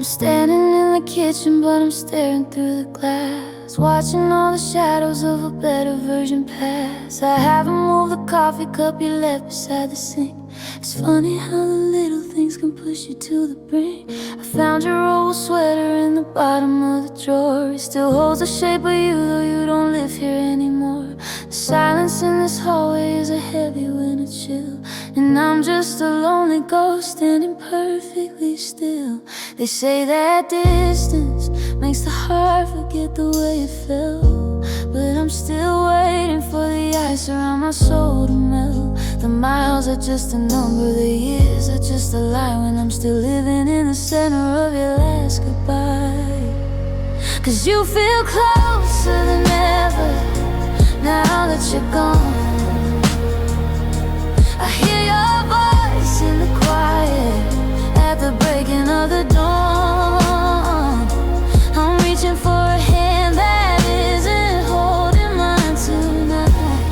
I'm standing in the kitchen, but I'm staring through the glass, watching all the shadows of a better version pass. I haven't moved the coffee cup you left beside the sink. It's funny how the little things can push you to the brink. I found your old sweater in the bottom of the drawer. It still holds the shape of you, though you don't live here anymore. The silence in this hallway is a heavy winter chill, and I'm just a lonely ghost standing perfectly still. They say that distance makes the heart forget the way it felt, but I'm still waiting for the ice around my soul to melt. The miles are just a number, the years are just a lie, when I'm still living in the center of your last goodbye. 'Cause you feel closer than ever now that you're gone. I hear your voice in the quiet at the breaking of the dawn. I'm reaching for a hand that isn't holding mine tonight,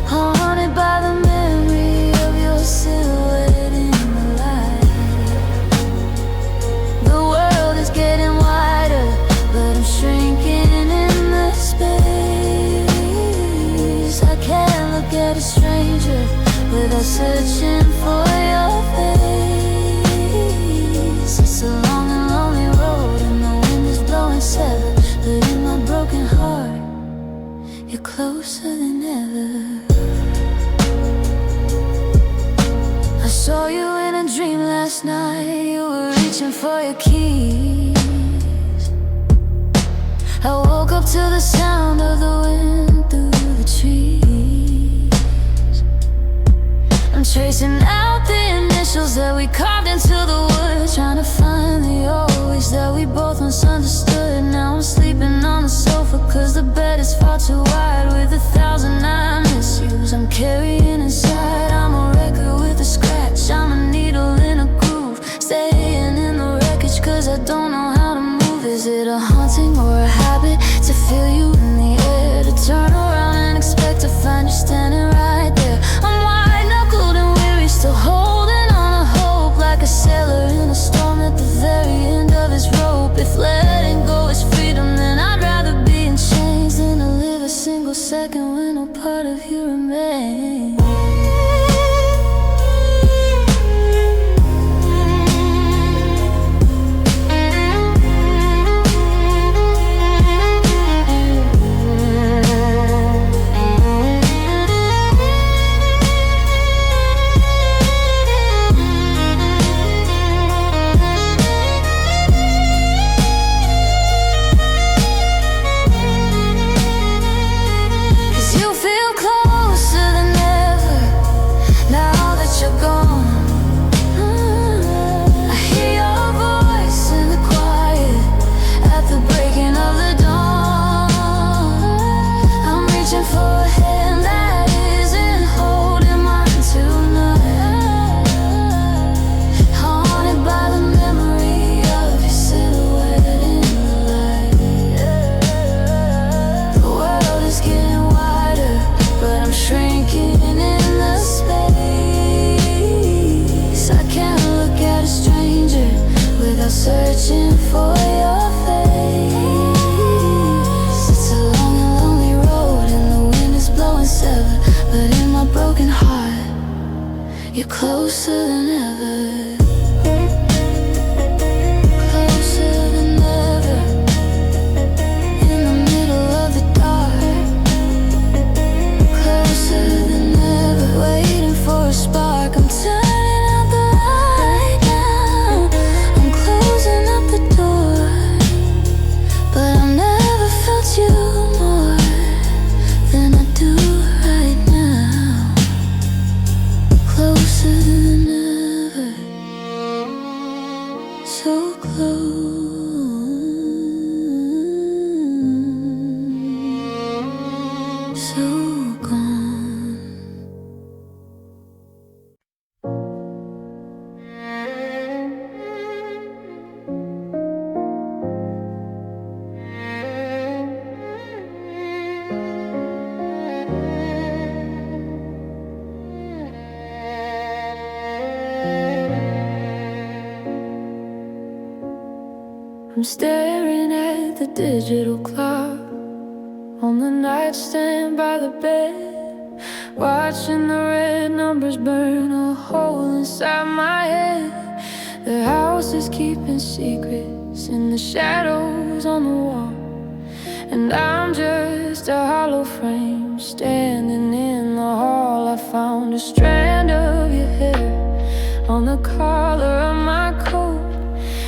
haunted by the memory of your silhouette in the light. The world is getting wider, but I'm shrinking in the space. I can't look at a stranger without searching for your face. It's a long and lonely road, and the wind is blowing seven, but in my broken heart, you're closer than ever. I saw you in a dream last night. You were reaching for your keys. I woke up to the sound of the wind through the trees. I'm tracing out the initials that we carved into the wood, trying to find the old ways that we both misunderstood. Now I'm sleeping on the sofa, 'cause the bed is far too wide with 1,000 I miss yous I'm carrying inside. I'm a record with a scratch, I'm a needle in a groove, staying in the wreckage 'cause I don't know how to move. Is it a haunting or a habit to feel you in the air, to turn around and expect to find you standing right there? I'm white-knuckled and weary, still holding on to hope, like a sailor in a storm at the very end of his rope. If letting go is freedom, then I'd rather be in chains than to live a single second when no part of you remains. Searching for your face. It's a long and lonely road, and the wind is blowing seven, but in my broken heart, you're closer than ever. Closer than ever, in the middle of the dark. Closer than ever, waiting for a spark. I'm turning out the light now, I'm closing up the door, but I've never felt you more than I do right now. Closer than ever, so close, so gone. I'm staring at the digital clock on the nightstand by the bed, watching the red numbers burn a hole inside my head. The house is keeping secrets in the shadows on the wall, and I'm just a hollow frame standing in the hall. I found a strand of your hair on the collar of my coat.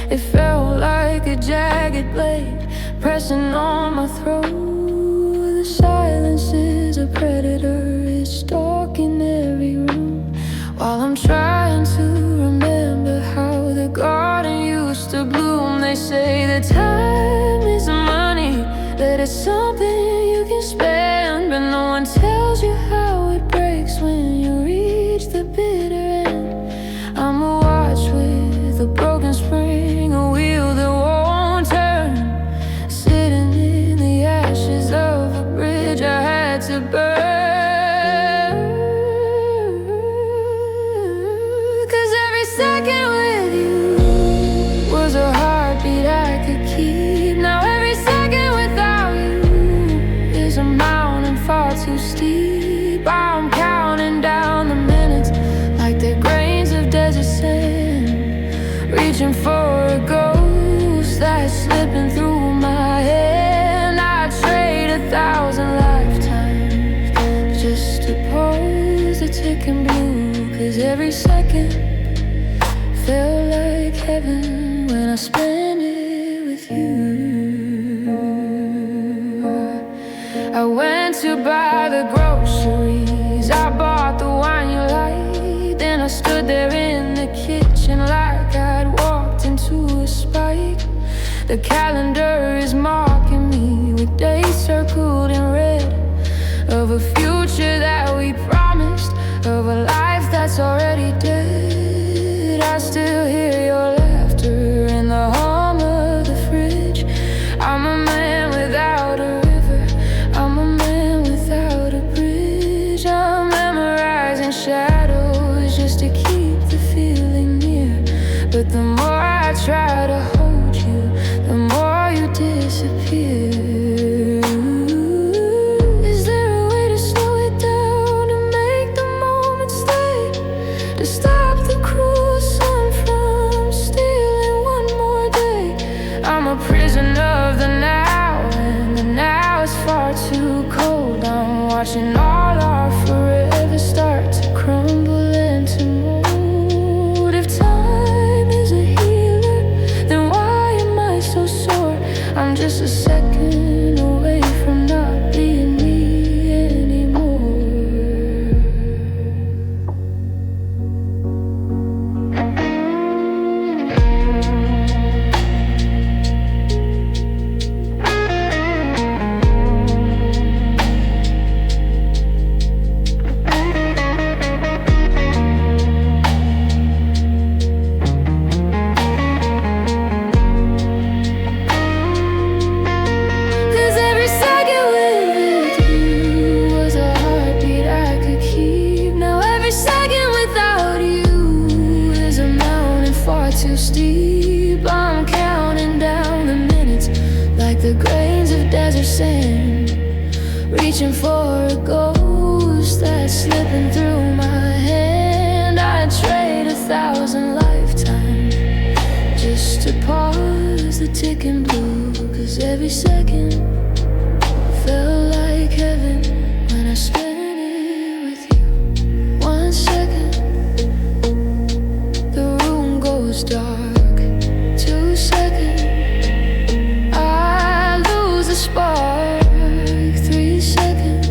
It felt like a jagged blade pressing on my throat. The silence is a predator, it's stalking every room, while I'm trying to remember how the garden used to bloom. They say that time is money, that it's something you can spend, but no one tells you how it breaks when you reach the bitter end. I'm a watch with a broken spring, a wheel that won't turn, sitting in the ashes of a bridge I had to burn. 'Cause every second with you was a heartbeat I could keep. Now every second without you is a mountain far too steep. I'm counting down the minutes like they're grains of desert sand, reaching for a ghost that's slipping through my hand. I'd trade 1,000 lifetimes just to pause the ticking blue. 'Cause every second felt like heaven when I spent it with you. I went to buy the groceries, I bought the wine you like, then I stood there in the kitchen like I'd walked into a spike. The calendar is marking me with days circled in red, of a future that we promised, of a life that's already dead. I still hear your laughter in the hum of the fridge. I'm a man without a river, I'm a man without a bridge. I'm memorizing shadows just to keep the feeling near, but the more I try to hold you, the more you disappear. Is there a way to slow it down, to make the moment stay, to stop the cruel sun from stealing one more day? I'm a prisoner of the now, and the now is far too cold. I'm watching all our forever start to crumble into mold. If time is a healer, then why am I so sore? I'm just a second away from not being me anymore. Too steep, I'm counting down the minutes like the grains of desert sand, reaching for a ghost that's slipping through my hand. I'd trade 1,000 lifetimes just to pause the ticking blue. 'Cause every second felt like heaven when I spent it with you. 1 second dark, 2 seconds I lose the spark, 3 seconds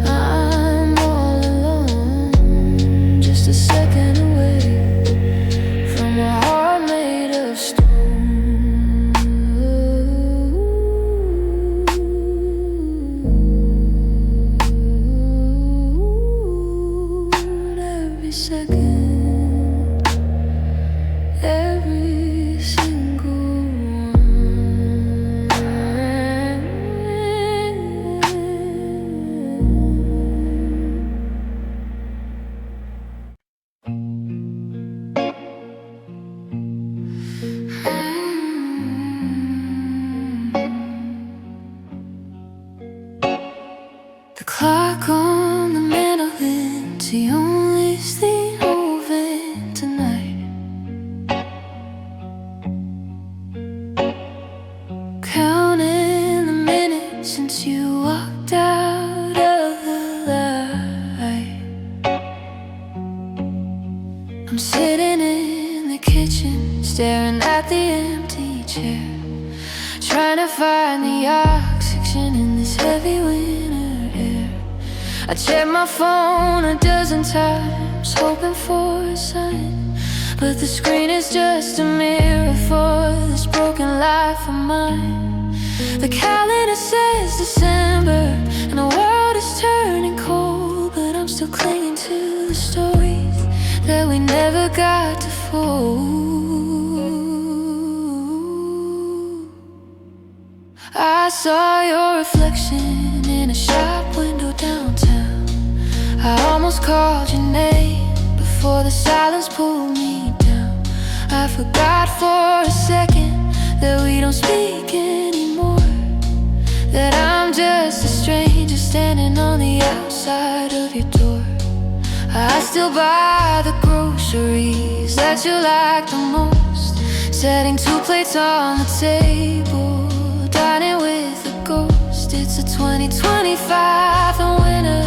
I'm all alone, just a second away from a heart made of stone. staring at the empty chair, trying to find the oxygen in this heavy winter air. I check my phone a dozen times, hoping for a sign, but the screen is just a mirror for this broken life of mine. The calendar says December, and the world is turning cold, but I'm still clinging to the stories that we never got to fold. I saw your reflection in a shop window downtown. I almost called your name before the silence pulled me down. I forgot for a second that we don't speak anymore, that I'm just a stranger standing on the outside of your door. I still buy the groceries that you like the most, setting 2 plates on the table, dining with a ghost. It's a 2025 in winter,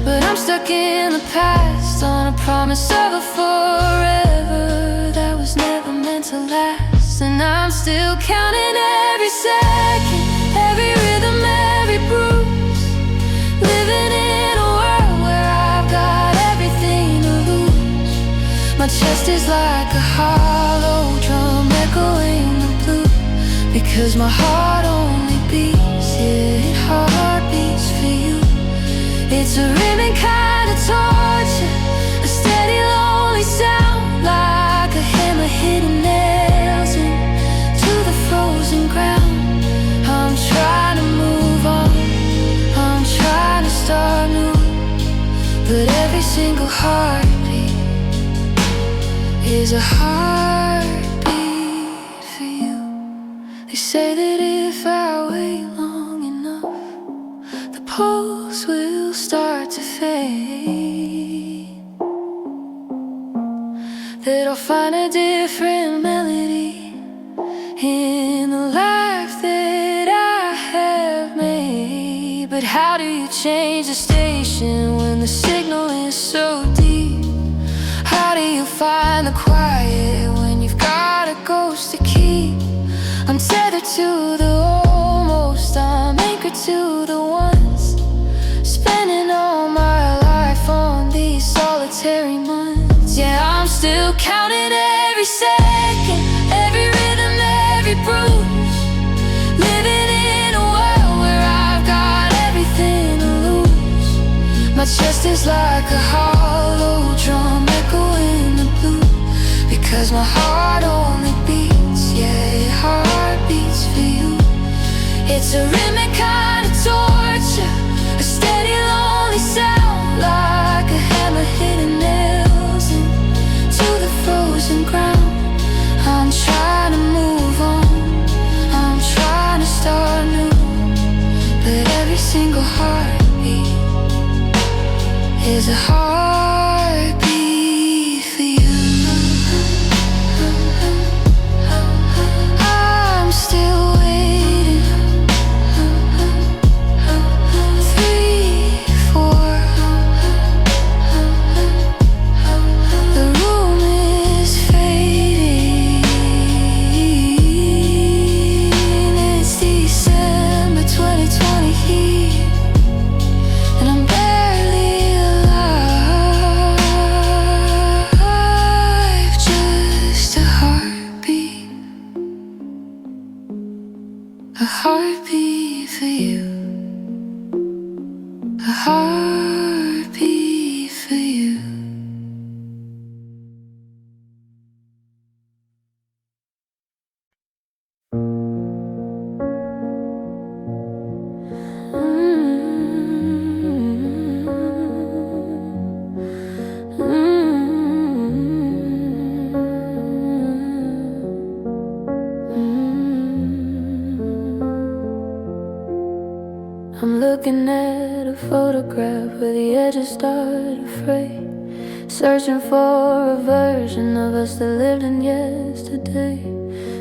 but I'm stuck in the past on a promise of a forever that was never meant to last. And I'm still counting every second, every rhythm, every bruise, living in a world where I've got everything to lose. My chest is like a hollow drum echoing the blue, because my heart only beats, yeah, it heart beats for you. It's a rhythm kind of torture, a steady lonely sound, like a hammer hitting nails into the frozen ground. I'm trying to move on, I'm trying to start new, but every single heartbeat is a heartbeat for you. They say that if I wait long enough, the pulse will start to fade, that I'll find a different melody in the life that I have made. But how do you change the station when the signal is so deep? How do you find the quiet when you've got a ghost to keep? I'm tethered to the almost, I'm anchored to the once, spending all my life on these solitary months. Yeah, I'm still counting every second, every rhythm, every bruise, living in a world where I've got everything to lose. My chest is like a hollow drum echoing the blue, because my heart only beats, yeah, it heart beats for you. It's a rhythmic kind of torture, a steady lonely sound, like a hammer hitting nails into the frozen ground. I'm trying to move on, I'm trying to start new, but every single heartbeat is a heartbeat for you. I'm still waiting, 3, 4. The room is fading. It's December 2020 here, and I'm barely alive. Just a heartbeat, a heartbeat for you, a heartbeat for you. I'm looking at a photograph where the edges start to fray, searching for a version of us that lived in yesterday.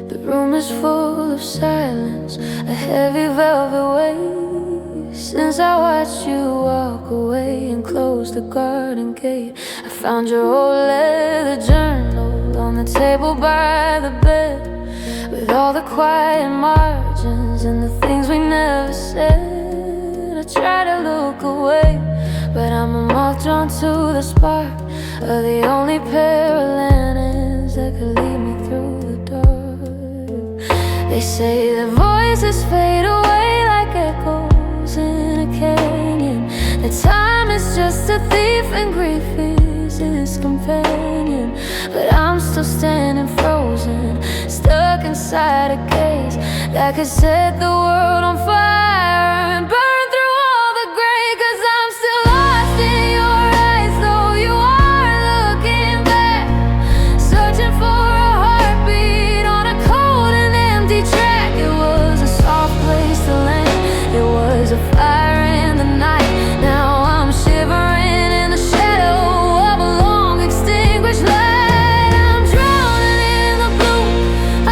The room is full of silence, a heavy velvet weight. Since I watched you walk away and close the garden gate, I found your old leather journal on the table by the bed, with all the quiet margins and the things we never said. I try to look away, but I'm a moth drawn to the spark of the only pair of lanterns that could lead me through the dark. They say the voices fade away like echoes in a canyon, that time is just a thief and grief is his companion. But I'm still standing frozen, stuck inside a case that could set the world on fire and burn through all the gray. 'Cause I'm still lost in your eyes, though you are looking back, searching for a heartbeat on a cold and empty track. It was a soft place to land, it was a fire in the night. Now I'm shivering in the shadow of a long extinguished light. I'm drowning in the blue,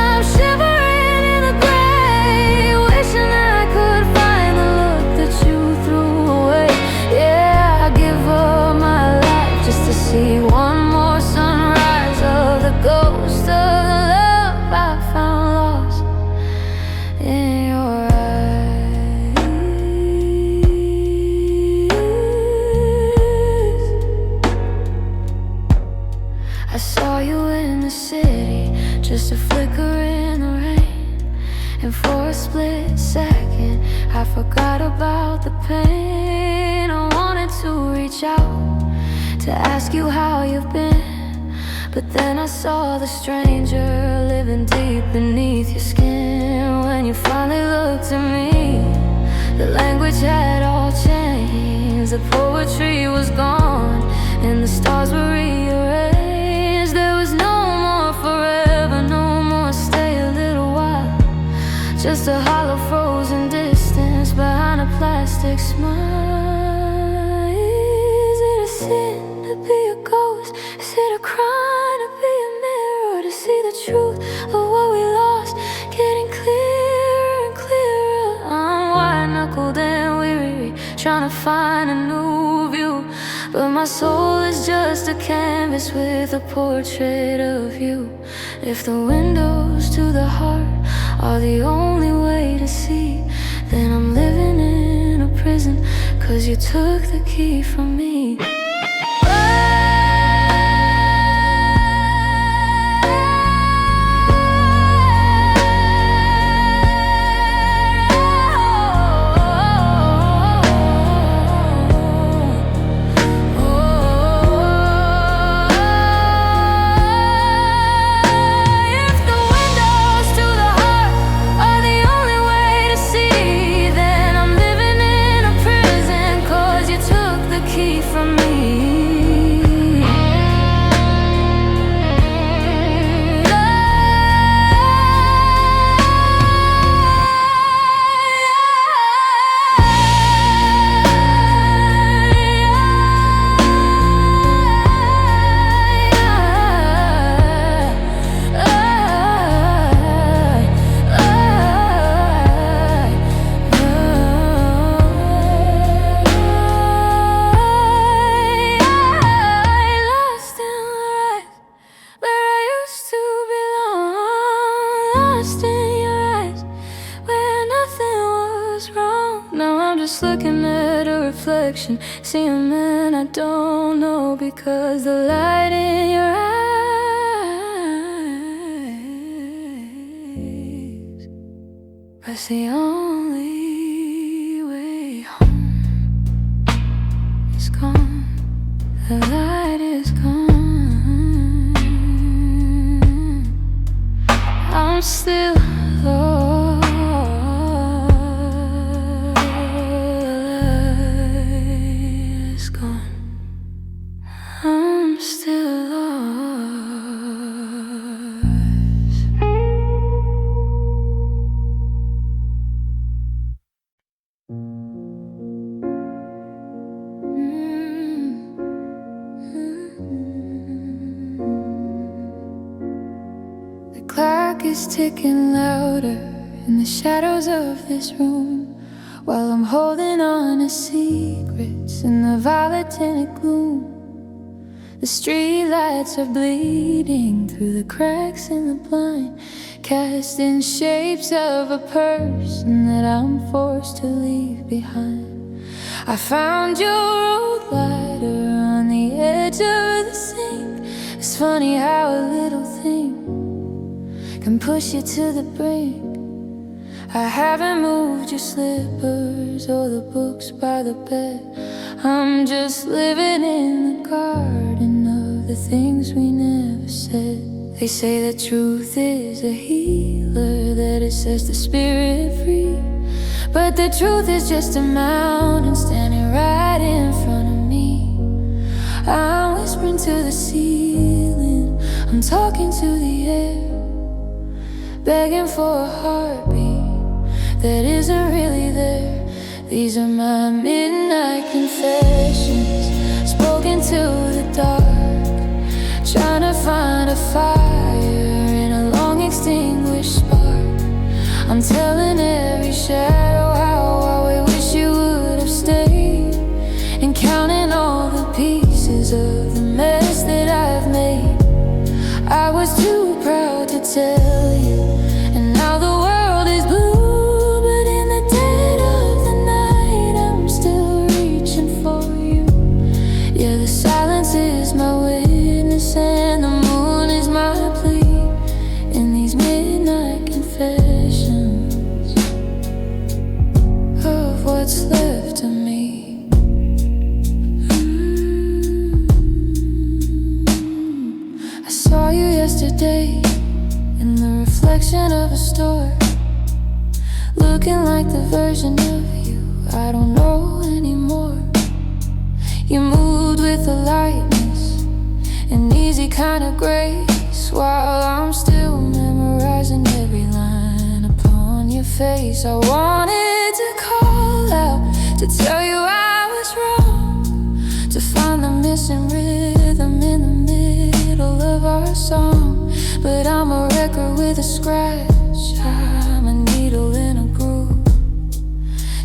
I'm shivering in the gray, wishing I could find the look that you threw away. Yeah, I give up my life just to see one more sunrise of the ghost of the love I found lost in your eyes. I saw you in the city, just a flicker in the rain, and for a split second I forgot about the pain. I wanted to reach out to ask you how you've been, but then I saw the stranger living deep beneath your skin. When you finally looked at me, the language had all changed, the poetry was gone and the stars were rearranged. There was no more forever, no more stay a little while, just a hollow frozen distance behind a plastic smile. Is it a sin to be a ghost? Is it a crime to be a mirror, to see the truth of what we lost getting clearer and clearer? I'm white-knuckled and weary, trying to find a new view, but my soul is just a canvas with a portrait of you. If the windows to the heart are the only way to see, then I'm living in a prison, 'cause you took the key from me. Just looking at a reflection, see a man I don't know, because the light in your eyes was the only way home. It's gone, the light is gone. I'm still lost. I'm still lost. The clock is ticking louder in the shadows of this room, while I'm holding on to secrets in the violet tinted gloom. The streetlights are bleeding through the cracks in the blind, casting shapes of a person that I'm forced to leave behind. I found your old lighter on the edge of the sink. It's funny how a little thing can push you to the brink. I haven't moved your slippers or the books by the bed. I'm just living in the garden of the things we never said. They say that truth is a healer, that it sets the spirit free. But the truth is just a mountain standing right in front of me. I'm whispering to the ceiling, I'm talking to the air, begging for a heartbeat that isn't really there. These are my midnight confessions, spoken to the dark, trying to find a fire in a long extinguished spark. I'm telling every shadow how I wish you would have stayed, and counting all the pieces of the mess that I've made. I was too proud to tell you, and now the world is blue, but in the dead of the night I'm still reaching for you. Yeah, the silence is my witness and the moon is my plea in these midnight confessions of what's left of me. I saw you yesterday in the reflection of a store, looking like the version of you I don't know anymore. You moved with a lightness, an easy kind of grace, while I'm still memorizing every line upon your face. I wanted to call out to tell you I was wrong, to find the missing rhythm in the middle of our song. But I'm a record with a scratch, I'm a needle in a groove,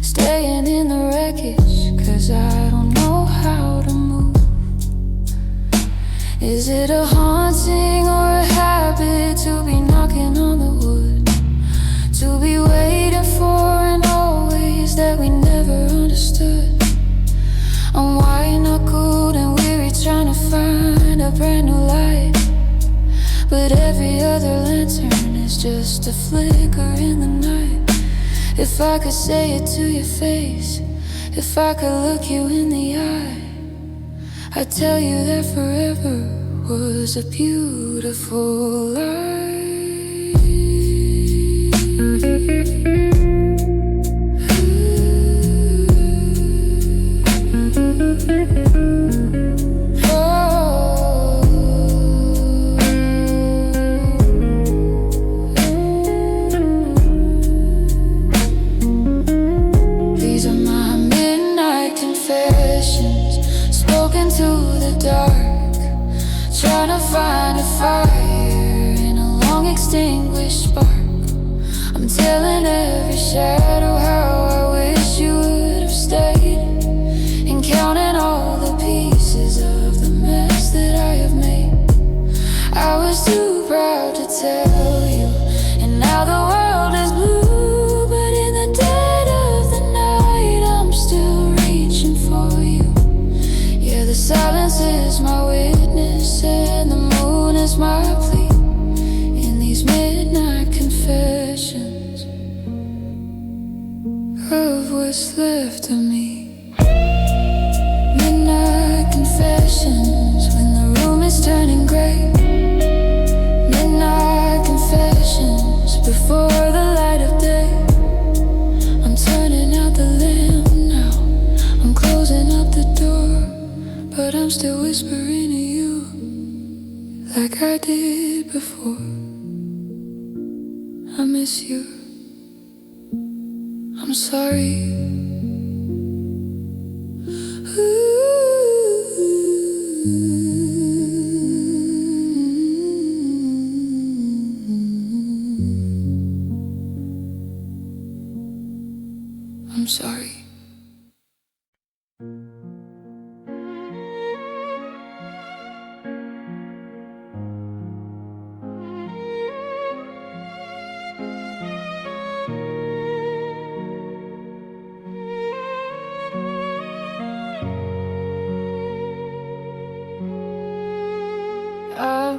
staying in the wreckage, 'cause I don't know how to move. Is it a haunting or a habit to be knocking on the wood, to be waiting for an always that we never understood? I'm white-knuckled and weary, trying to find a brand new light, but every other lantern is just a flicker in the night. If I could say it to your face, if I could look you in the eye, I'd tell you that forever was a beautiful lie. These are my midnight confessions, spoken to the dark, trying to find a fire in a long extinguished spark. I'm telling every shadow how I wish you would have stayed, and counting all the pieces of the mess that I have made. I was too proud to tell you, and now the world is blue, but in the dead of the night I'm still reaching for you. Yeah, the silence is my witness and the moon is my plea in these midnight confessions of what's left of me. Midnight confessions when the room is turning gray. Midnight confessions before the light of day. I'm turning out the lamp now, I'm closing up the door, but I'm still whispering to you like I did before. I miss you, I'm sorry. I'm sorry.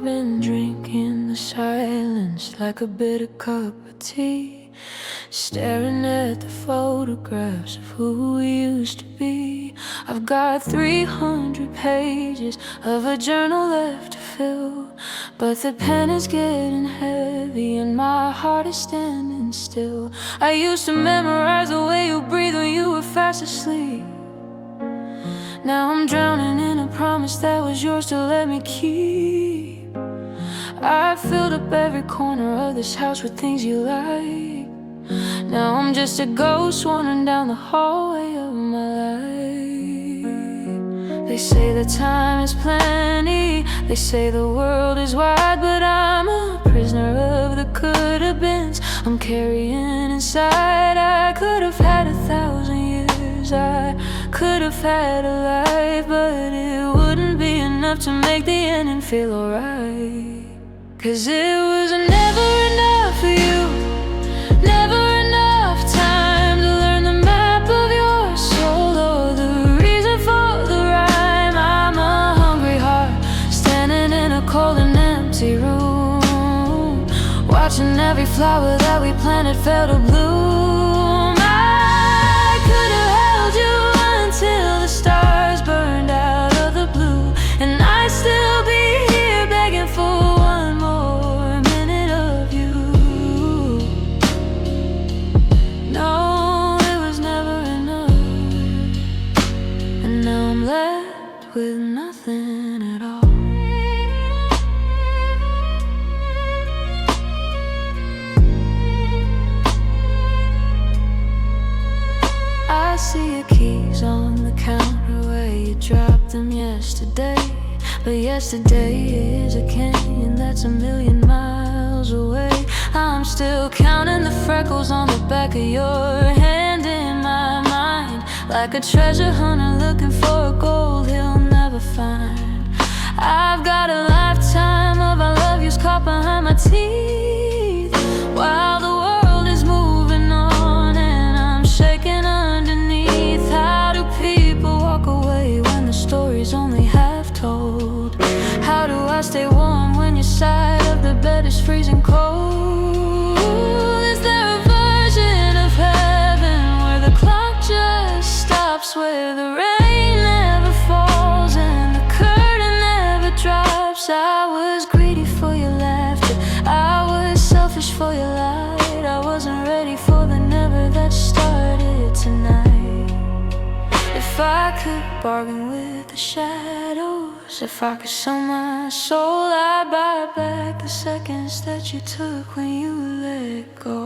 I've been drinking the silence like a bitter cup of tea, staring at the photographs of who we used to be. I've got 300 pages of a journal left to fill, but the pen is getting heavy and my heart is standing still. I used to memorize the way you breathe when you were fast asleep. Now I'm drowning in a promise that was yours to let me keep. I filled up every corner of this house with things you like. Now I'm just a ghost wandering down the hallway of my life. They say the time is plenty, they say the world is wide, but I'm a prisoner of the could-have-beens I'm carrying inside. I could have had 1,000 years, I could have had a life, but it wouldn't be enough to make the ending feel alright. 'Cause it was never enough for you, never enough time to learn the map of your soul or the reason for the rhyme. I'm a hungry heart standing in a cold and empty room, watching every flower that we planted fail to bloom. I could have held you until the stars burned out of the blue, and I'd still be here begging for one more minute of you. No, it was never enough, and now I'm left with nothing at all. I see your keys on the counter where you dropped them yesterday, but yesterday is a canyon that's 1,000,000 miles away. I'm still counting the freckles on the back of your hand in my mind, like a treasure hunter looking for a gold he'll never find. I've got a lifetime of I love yous caught behind my teeth, while the world is moving on and I'm shaking underneath. How do people walk away when the story's only half told? How do I stay warm when your side of the bed is freezing cold? Is there a version of heaven where the clock just stops, where the rain never falls and the curtain never drops? I was greedy for your laughter, I was selfish for your light, I wasn't ready for the never that started tonight. If I could bargain with the shadows, if I could sell my soul, I'd buy back the seconds that you took when you let go.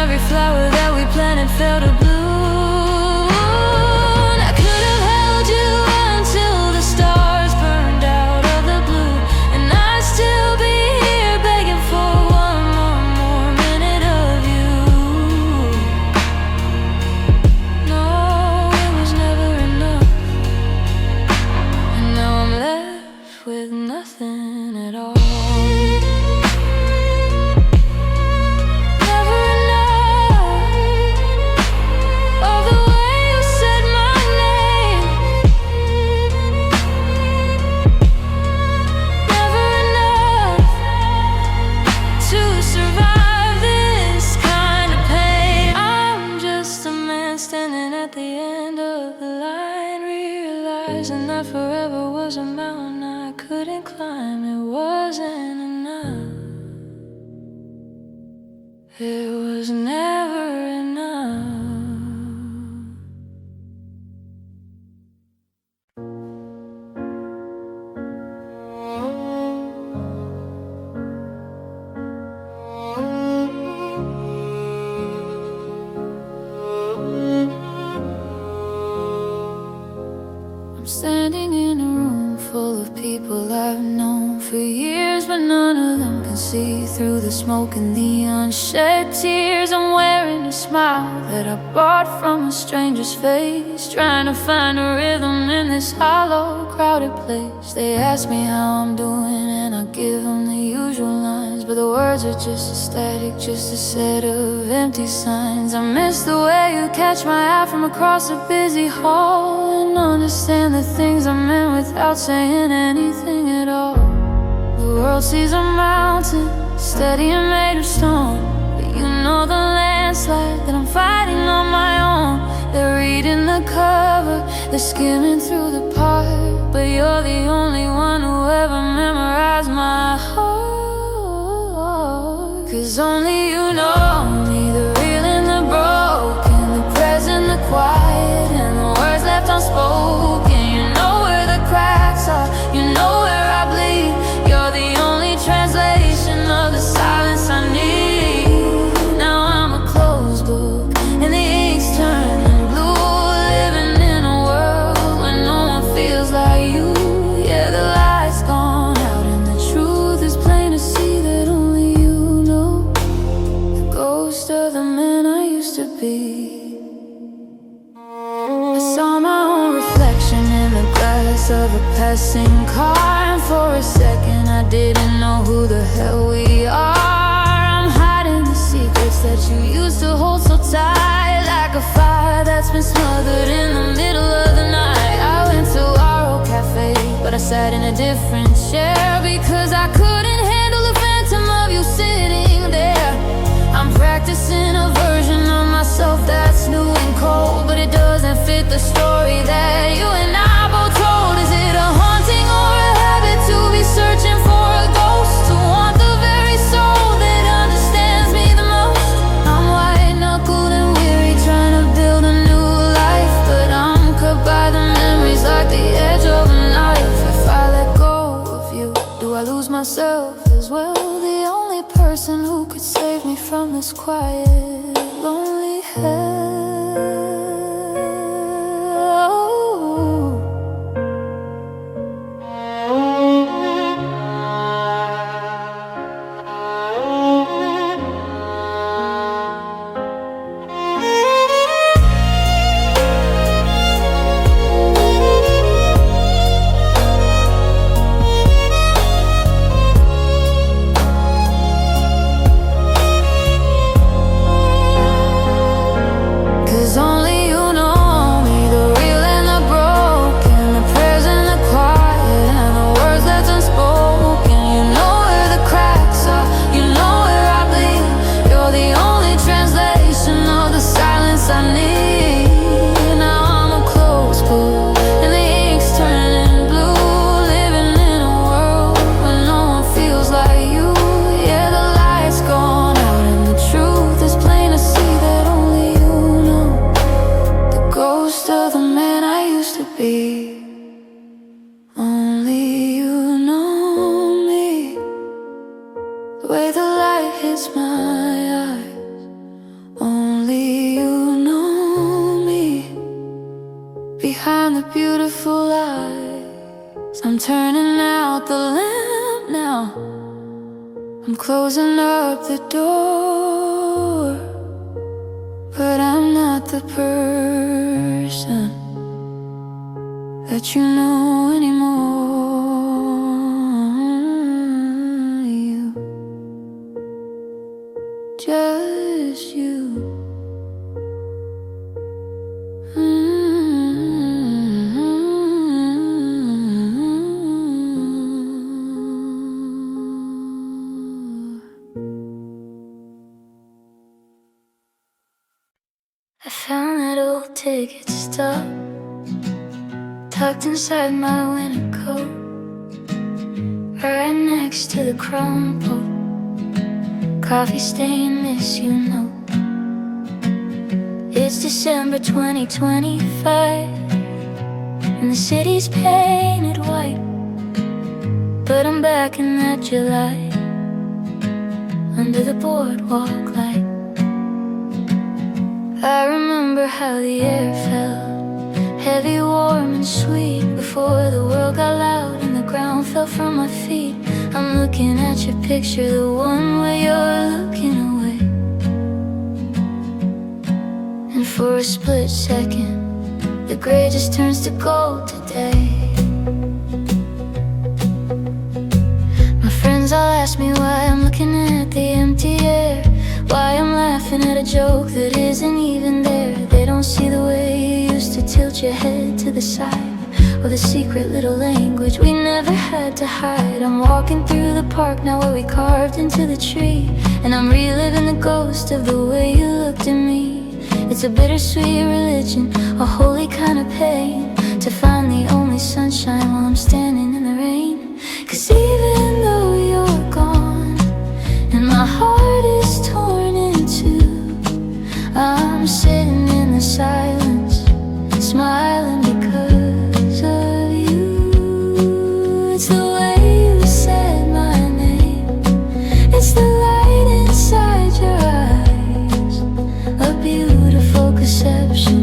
Every flower that we planted fell to bloom. I could have held you until the stars burned out of the blue, and I'd still be here begging for one more minute of you. No, it was never enough, and now I'm left with nothing at all. And that forever was a mountain I couldn't climb. It wasn't enough. It was never enough. standing in a room full of people I've known for years, but none of them can see through the smoke and the unshed tears. I'm wearing a smile that I bought from a stranger's face, trying to find a rhythm in this hollow, crowded place. They ask me how I'm doing and I give them the usual lines, but the words are just static, just a set of empty signs. I miss the way you catch my eye from across a busy hall, and understand the things I meant without saying anything at all. The world sees a mountain, steady and made of stone, but you know the landslide that I'm fighting on my own. They're reading the cover, they're skimming through the part, but you're the only one who ever memorized my heart. 'Cause only you know me, the real and the broken, the present, the quiet, and the words left unspoken. You know where the cracks are, you know where I bleed. You're the only translation of the silence I need. Now I'm a closed book, and the ink's turning blue, living in a world where no one feels like you. Yeah, the light's gone out and the truth is plain to see that only you know the ghost of the man I used to be. I saw my own reflection in the glass of a passing car, and for a second I didn't know who the hell we are. I'm hiding the secrets that you used to hold so tight, like a fire that's been smothered in the middle of the night. I went to our old cafe, but I sat in a different chair, because I couldn't handle the phantom of you sitting there. I'm practicing a version of myself that's new and cold, but it doesn't fit the story that you and I both told. Is it a haunting or a habit to be searching for a ghost, to want the very soul that understands me the most? I'm white-knuckled and weary, trying to build a new life, but I'm cut by the memories like the edge of a knife. If I let go of you, do I lose myself as well? The only person who could save me from this quiet, lonely hell. The way the light hits my eyes, only you know me. Behind the beautiful eyes, I'm turning out the lamp now. I'm closing up the door, but I'm not the person that you know anymore. Just you. I found that old ticket stub tucked inside my winter coat, right next to the crumpled coffee stain miss you note. It's December 2025, and the city's painted white, but I'm back in that July, under the boardwalk light. I remember how the air felt heavy, warm, and sweet. Before the world got loud and the ground fell from my feet, I'm looking at your picture, the one where you're looking away. And for a split second, the gray just turns to gold today. My friends all ask me why I'm looking at the empty air, why I'm laughing at a joke that isn't even there. They don't see the way you used to tilt your head to the side, or the secret little language we never had to hide. I'm walking through the park now where we carved into the tree, and I'm reliving the ghost of the way you looked at me. It's a bittersweet religion, a holy kind of pain, to find the only sunshine while I'm standing in the rain. 'Cause even though you're gone and my heart is torn in two, I'm sitting in the silence, smiling because of you. It's the way you said my name, it's the light inside your eyes, a beautiful conception,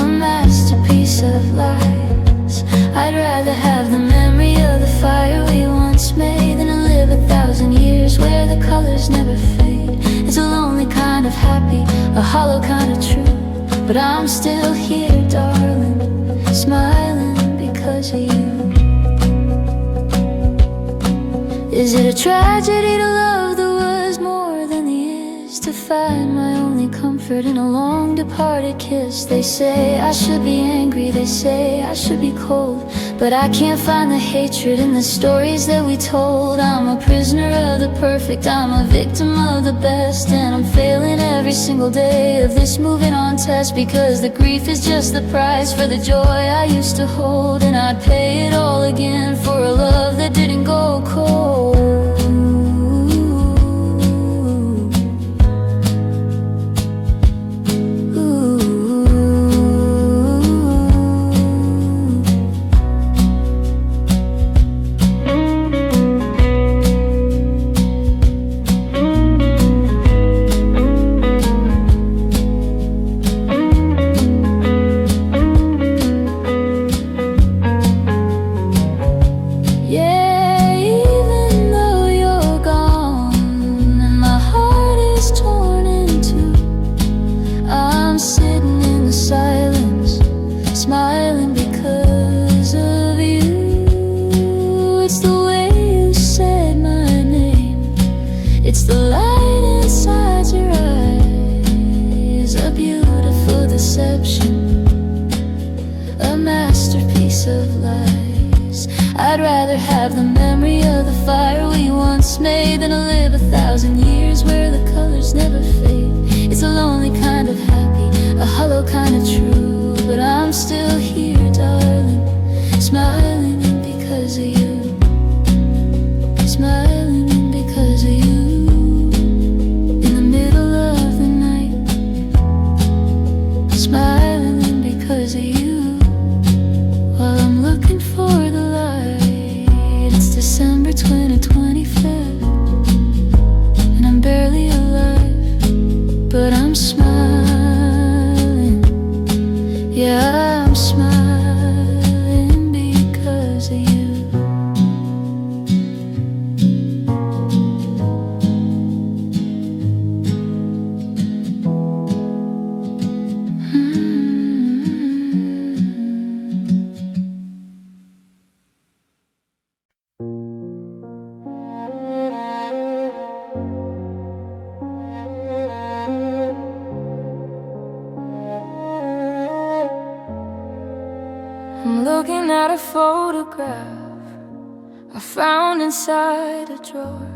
a masterpiece of lies. I'd rather have the memory of the fire we once made than to live 1,000 years where the colors never fade. It's a lonely kind of happy, a hollow kind of true, but I'm still here, darling, smiling because of you. Is it a tragedy to love the was more than the is, to find my only comfort in a long departed kiss? They say I should be angry, they say I should be cold, but I can't find the hatred in the stories that we told. I'm a prisoner of the perfect, I'm a victim of the best, and I'm failing every single day of this moving on test, because the grief is just the price for the joy I used to hold, and I'd pay it all again for a love that didn't go cold. I'd rather have the memory of the fire we once made than to live 1,000 years where the colors never fade. It's a lonely kind of happy, a hollow kind of true, but I'm still here, darling, smiling because of you, smiling because of you. In the middle of the night, smiling because of you, while I'm looking for the light. It's December 2025, and I'm barely alive, but I'm smiling. Yeah, I'm smiling because of you. I'm looking at a photograph I found inside a drawer,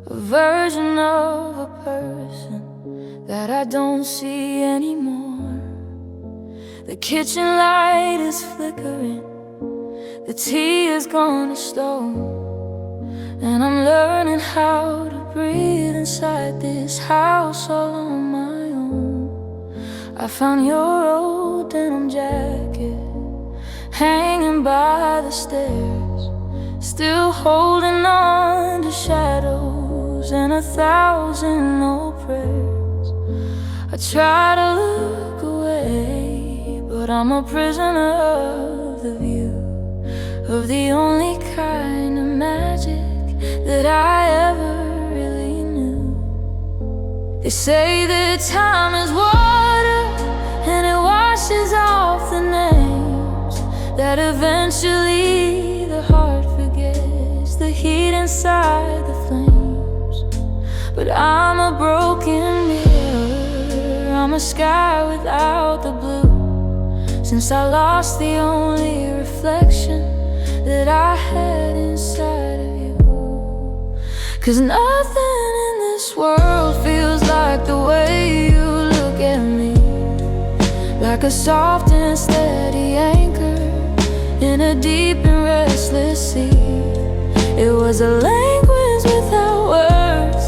a version of a person that I don't see anymore. The kitchen light is flickering, the tea has gone to stone, and I'm learning how to breathe inside this house all on my own. I found your old denim jacket hanging by the stairs, still holding on to shadows and 1,000 old prayers. I try to look away, but I'm a prisoner of the view of the only kind of magic that I ever really knew. They say that time is water and it washes off the names, that eventually the heart forgets the heat inside the flames. But I'm a broken mirror, I'm a sky without the blue, since I lost the only reflection that I had inside of you. 'Cause nothing in this world feels like the way you look at me, like a soft and steady anchor in a deep and restless sea. It was a language without words,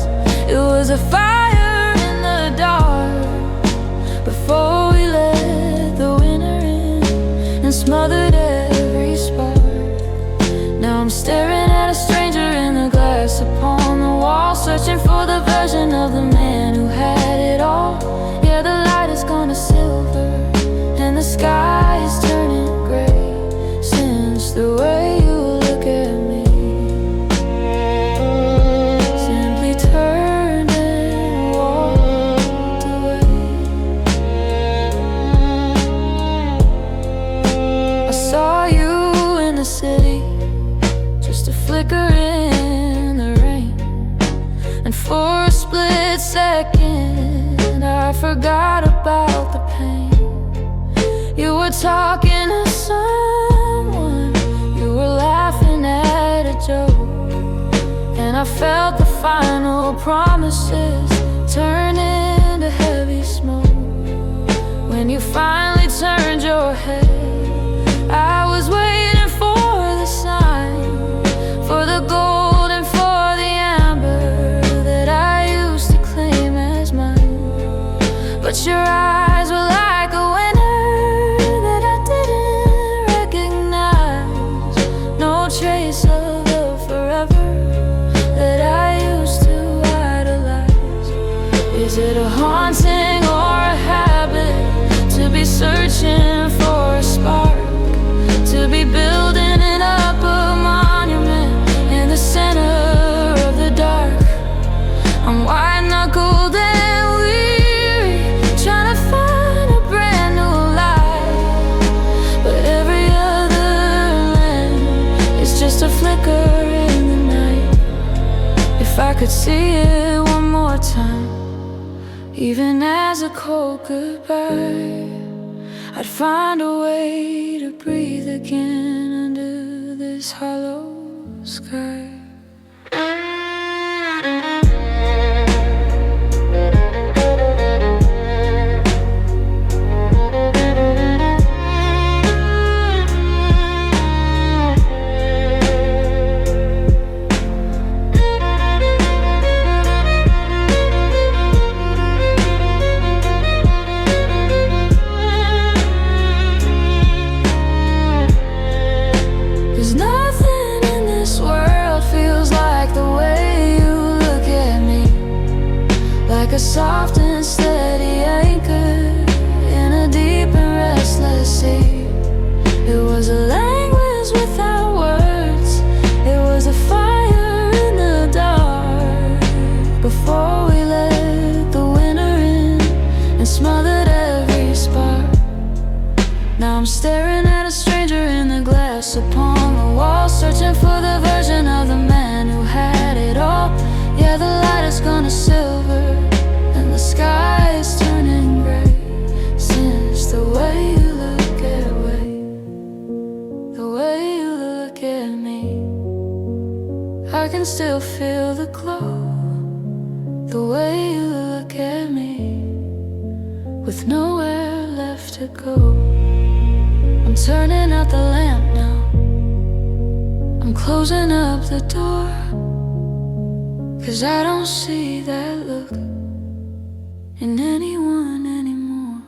it was a fire in the dark, before we let the winter in and smothered every spark. Now I'm staring at a stranger in the glass upon the wall, searching for the version of the man who had it all. Yeah, the light has gone to silver and the sky is turning gray, since the way you look at me simply turned and walked away. I saw you in the city, just a flicker in the rain, and for a split second I forgot about the pain. You were talking to someone, you were laughing at a joke, and I felt the final promises turn into heavy smoke. When you finally turned your head, I was waiting for the sign, for the gold and for the amber that I used to claim as mine. But your eyes were like a winter that I didn't recognize, no trace of the forever that I used to idolize. Is it a haunting or a habit to be searching for a spark, to be building it up a monument in the center of the dark? I'm white-knuckled and weary, trying to find a brand new life, but every other land is just a flicker in the night. If I could see it one more time, even as a cold goodbye, I'd find a way to breathe again under this hollow sky. A soft and steady anchor in a deep and restless sea. It was a language without words, it was a fire in the dark, before we let the winter in and smothered every spark. Now I'm staring at a stranger in the glass upon the wall, searching for the version of the man who had it all. Yeah, the light has gone to silver and the sky is turning gray, since the way you look at the way you look at me. I can still feel the glow, the way you look at me, with nowhere left to go. I'm turning out the lamp now, I'm closing up the door, 'cause I don't see that look in anyone anymore.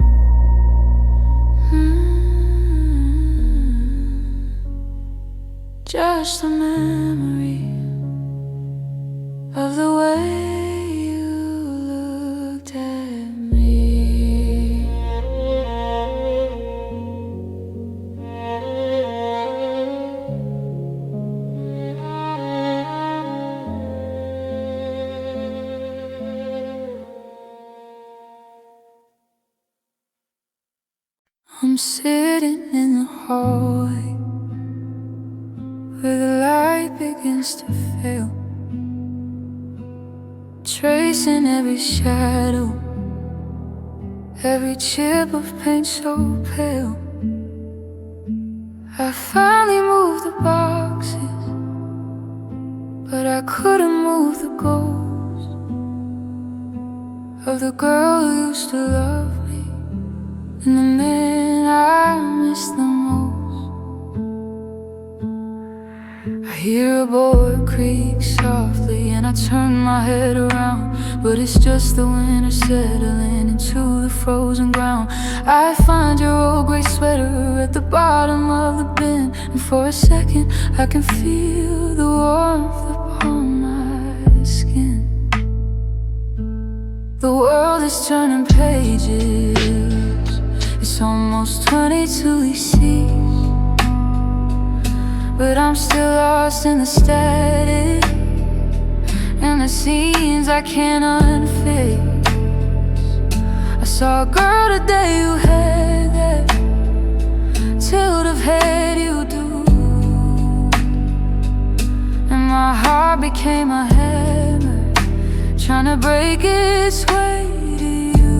Just a memory of the way you looked at me. sitting in the hallway where the light begins to fail, tracing every shadow, every chip of paint so pale. I finally moved the boxes, but I couldn't move the ghost of the girl who used to love me and the man I miss the most. I hear a board creak softly and I turn my head around, but it's just the winter settling into the frozen ground. I find your old gray sweater at the bottom of the bin, and for a second I can feel the warmth upon my skin. The world is turning pages, it's almost 20 till he sees, but I'm still lost in the static and the scenes I can't unfake. I saw a girl today who had that tilt of head you do, and my heart became a hammer trying to break its way to you.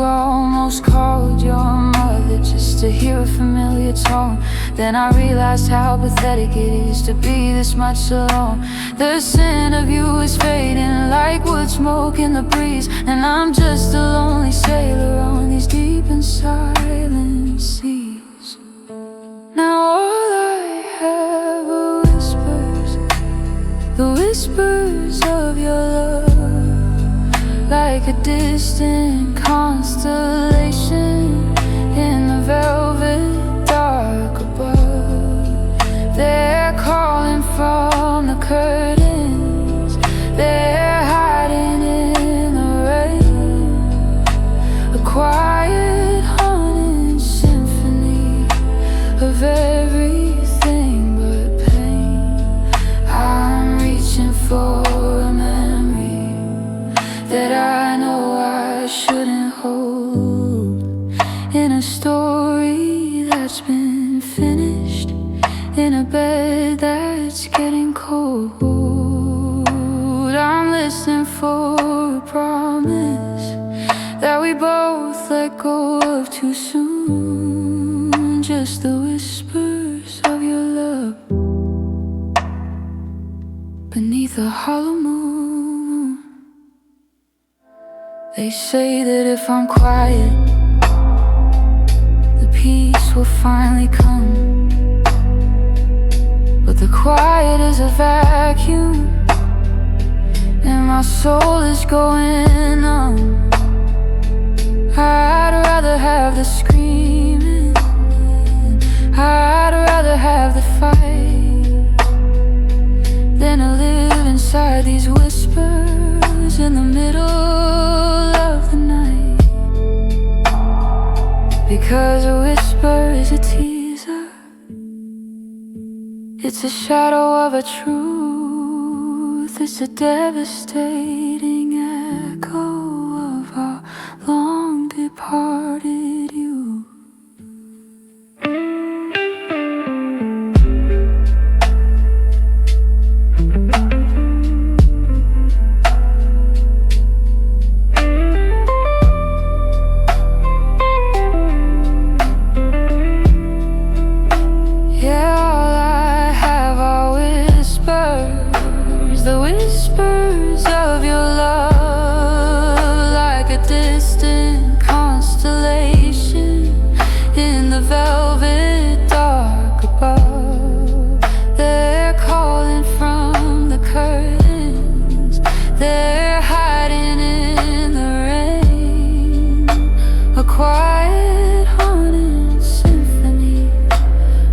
I almost called your mother just to hear a familiar tone. Then I realized how pathetic it is to be this much alone. The scent of you is fading like wood smoke in the breeze, and I'm just a lonely sailor on these deep and silent seas. Now all I have are whispers, the whispers of your love, like a distant constellation in the velvet dark above. They're calling from the curtains, they're hiding in the rain, a quiet haunting symphony of everything but pain. I'm reaching for a memory that I know I shouldn't hold, in a story that's been finished, in a bed that's getting cold. I'm listening for a promise that we both let go of too soon, just the whispers of your love beneath a hollow moon. They say that if I'm quiet, the peace will finally come, but the quiet is a vacuum, and my soul is going numb. I'd rather have the screaming, I'd rather have the fight, than to live inside these whispers in the middle of the night. Because a whisper is a teaser, it's a shadow of a truth, it's a devastating echo of our long departed youth. The whispers of your love, like a distant constellation in the velvet dark above. They're calling from the curtains, they're hiding in the rain, a quiet haunted symphony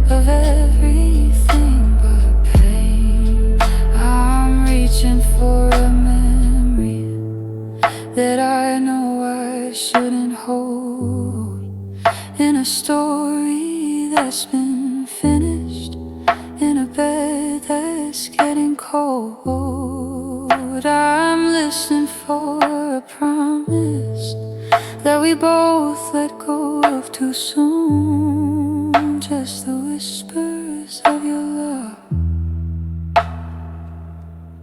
of everything but pain. I'm reaching for a memory that I know I shouldn't hold, in a story that's been finished, in a bed that's getting cold. I'm listening for a promise that we both let go of too soon. Just the whispers of your love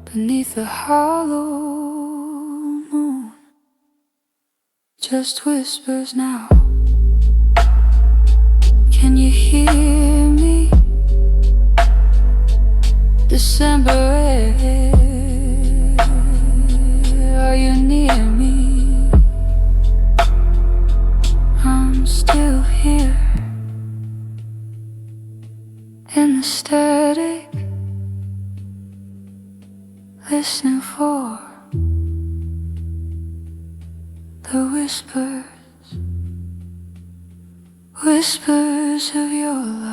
beneath the hollow moon. Just whispers now. Can you hear me? December air, are you near me? I'm still here in the static, listening for the whispers, whispers of your love.